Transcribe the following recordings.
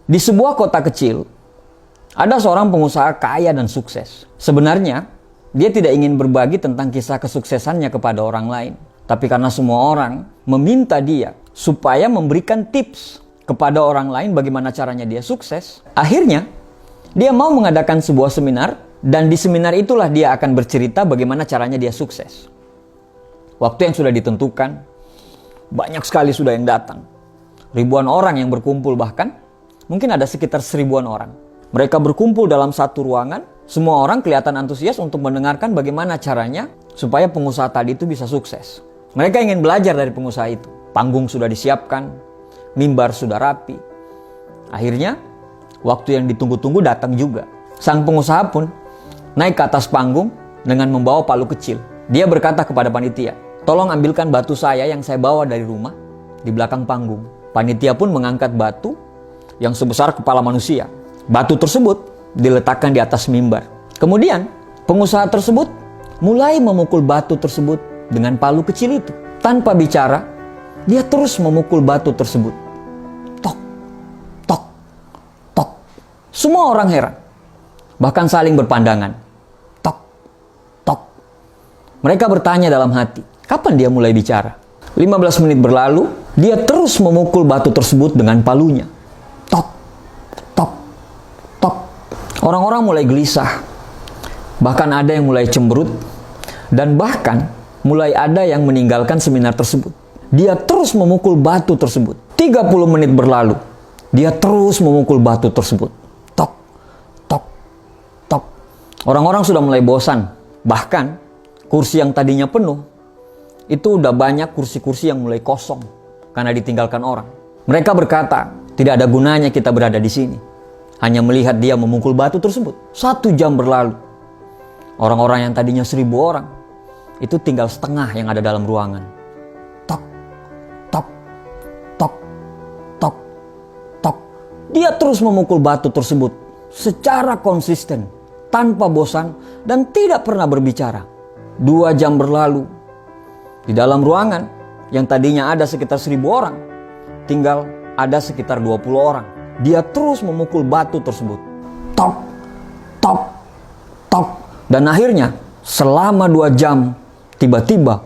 Di sebuah kota kecil, ada seorang pengusaha kaya dan sukses. Sebenarnya, dia tidak ingin berbagi tentang kisah kesuksesannya kepada orang lain. Tapi karena semua orang meminta dia supaya memberikan tips kepada orang lain bagaimana caranya dia sukses, akhirnya dia mau mengadakan sebuah seminar, dan di seminar itulah dia akan bercerita bagaimana caranya dia sukses. Waktu yang sudah ditentukan, banyak sekali sudah yang datang. Ribuan orang yang berkumpul, bahkan mungkin ada sekitar 1000-an orang. Mereka berkumpul dalam satu ruangan. Semua orang kelihatan antusias untuk mendengarkan bagaimana caranya supaya pengusaha tadi itu bisa sukses. Mereka ingin belajar dari pengusaha itu. Panggung sudah disiapkan, mimbar sudah rapi. Akhirnya, waktu yang ditunggu-tunggu datang juga. Sang pengusaha pun naik ke atas panggung dengan membawa palu kecil. Dia berkata kepada panitia, "Tolong ambilkan batu saya yang saya bawa dari rumah di belakang panggung." Panitia pun mengangkat batu yang sebesar kepala manusia. Batu tersebut diletakkan di atas mimbar. Kemudian pengusaha tersebut mulai memukul batu tersebut dengan palu kecil itu. Tanpa bicara, dia terus memukul batu tersebut. Tok, tok, tok. Semua orang heran, bahkan saling berpandangan. Tok, tok. Mereka bertanya dalam hati, kapan dia mulai bicara? 15 menit berlalu, dia terus memukul batu tersebut dengan palunya. Tok, tok, tok. Orang-orang mulai gelisah. Bahkan ada yang mulai cemberut. Dan bahkan mulai ada yang meninggalkan seminar tersebut. Dia terus memukul batu tersebut. 30 menit berlalu, dia terus memukul batu tersebut. Tok, tok, tok. Orang-orang sudah mulai bosan. Bahkan kursi yang tadinya penuh, itu udah banyak kursi-kursi yang mulai kosong karena ditinggalkan orang. Mereka berkata, tidak ada gunanya kita berada di sini, hanya melihat dia memukul batu tersebut. 1 jam berlalu. Orang-orang yang tadinya 1000 orang, itu tinggal setengah yang ada dalam ruangan. Tok, tok, tok, tok, tok. Dia terus memukul batu tersebut secara konsisten, tanpa bosan, dan tidak pernah berbicara. 2 jam berlalu. Di dalam ruangan yang tadinya ada sekitar 1000 orang, tinggal ada sekitar 20 orang. Dia terus memukul batu tersebut. Tok, tok, tok. Dan akhirnya selama 2 jam, tiba-tiba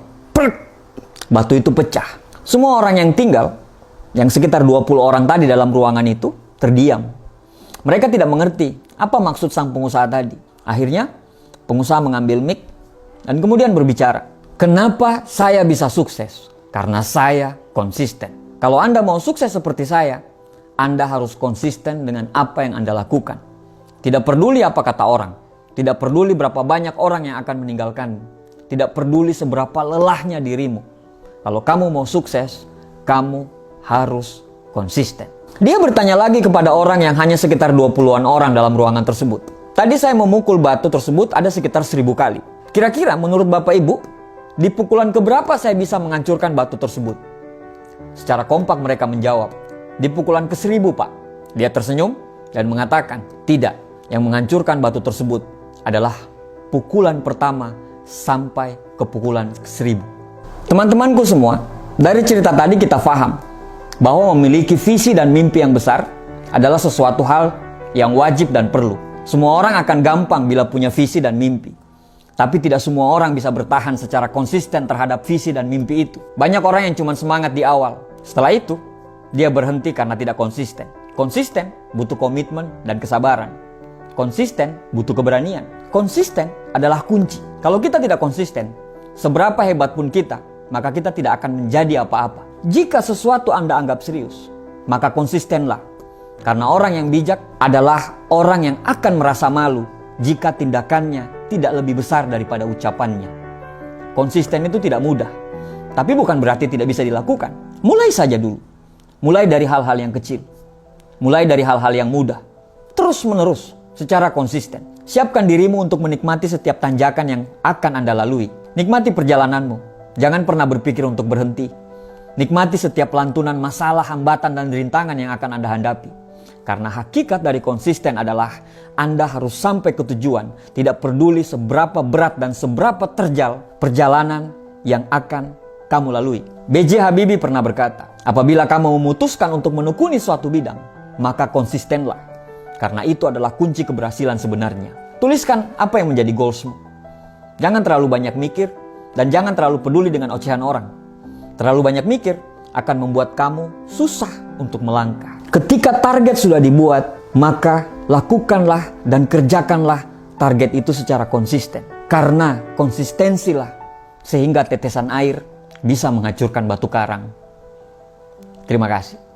batu itu pecah. Semua orang yang tinggal, yang sekitar 20 orang tadi dalam ruangan itu, terdiam. Mereka tidak mengerti apa maksud sang pengusaha tadi. Akhirnya pengusaha mengambil mic dan kemudian berbicara. Kenapa saya bisa sukses? Karena saya konsisten. Kalau Anda mau sukses seperti saya, Anda harus konsisten dengan apa yang Anda lakukan. Tidak peduli apa kata orang. Tidak peduli berapa banyak orang yang akan meninggalkanmu. Tidak peduli seberapa lelahnya dirimu. Kalau kamu mau sukses, kamu harus konsisten. Dia bertanya lagi kepada orang yang hanya sekitar 20-an orang dalam ruangan tersebut. Tadi saya memukul batu tersebut ada sekitar 1000 kali. Kira-kira menurut Bapak Ibu, di pukulan keberapa saya bisa menghancurkan batu tersebut? Secara kompak mereka menjawab, di pukulan ke-1000, Pak. Dia tersenyum dan mengatakan, tidak. Yang menghancurkan batu tersebut adalah pukulan pertama sampai ke pukulan ke-1000. Teman-temanku semua, dari cerita tadi kita paham bahwa memiliki visi dan mimpi yang besar adalah sesuatu hal yang wajib dan perlu. Semua orang akan gampang bila punya visi dan mimpi. Tapi tidak semua orang bisa bertahan secara konsisten terhadap visi dan mimpi itu. Banyak orang yang cuma semangat di awal. Setelah itu, dia berhenti karena tidak konsisten. Konsisten butuh komitmen dan kesabaran. Konsisten butuh keberanian. Konsisten adalah kunci. Kalau kita tidak konsisten, seberapa hebat pun kita, maka kita tidak akan menjadi apa-apa. Jika sesuatu Anda anggap serius, maka konsistenlah. Karena orang yang bijak adalah orang yang akan merasa malu jika tindakannya tidak lebih besar daripada ucapannya. Konsisten itu tidak mudah, tapi bukan berarti tidak bisa dilakukan. Mulai saja dulu. Mulai dari hal-hal yang kecil. Mulai dari hal-hal yang mudah. Terus menerus, secara konsisten. Siapkan dirimu untuk menikmati setiap tanjakan yang akan Anda lalui. Nikmati perjalananmu. Jangan pernah berpikir untuk berhenti. Nikmati setiap lantunan masalah, hambatan, dan rintangan yang akan Anda hadapi. Karena hakikat dari konsisten adalah Anda harus sampai ke tujuan, tidak peduli seberapa berat dan seberapa terjal perjalanan yang akan kamu lalui. B.J. Habibie pernah berkata, apabila kamu memutuskan untuk menekuni suatu bidang, maka konsistenlah. Karena itu adalah kunci keberhasilan sebenarnya. Tuliskan apa yang menjadi goalsmu. Jangan terlalu banyak mikir dan jangan terlalu peduli dengan ocehan orang. Terlalu banyak mikir akan membuat kamu susah untuk melangkah. Ketika target sudah dibuat, maka lakukanlah dan kerjakanlah target itu secara konsisten. Karena konsistensilah sehingga tetesan air bisa menghancurkan batu karang. Terima kasih.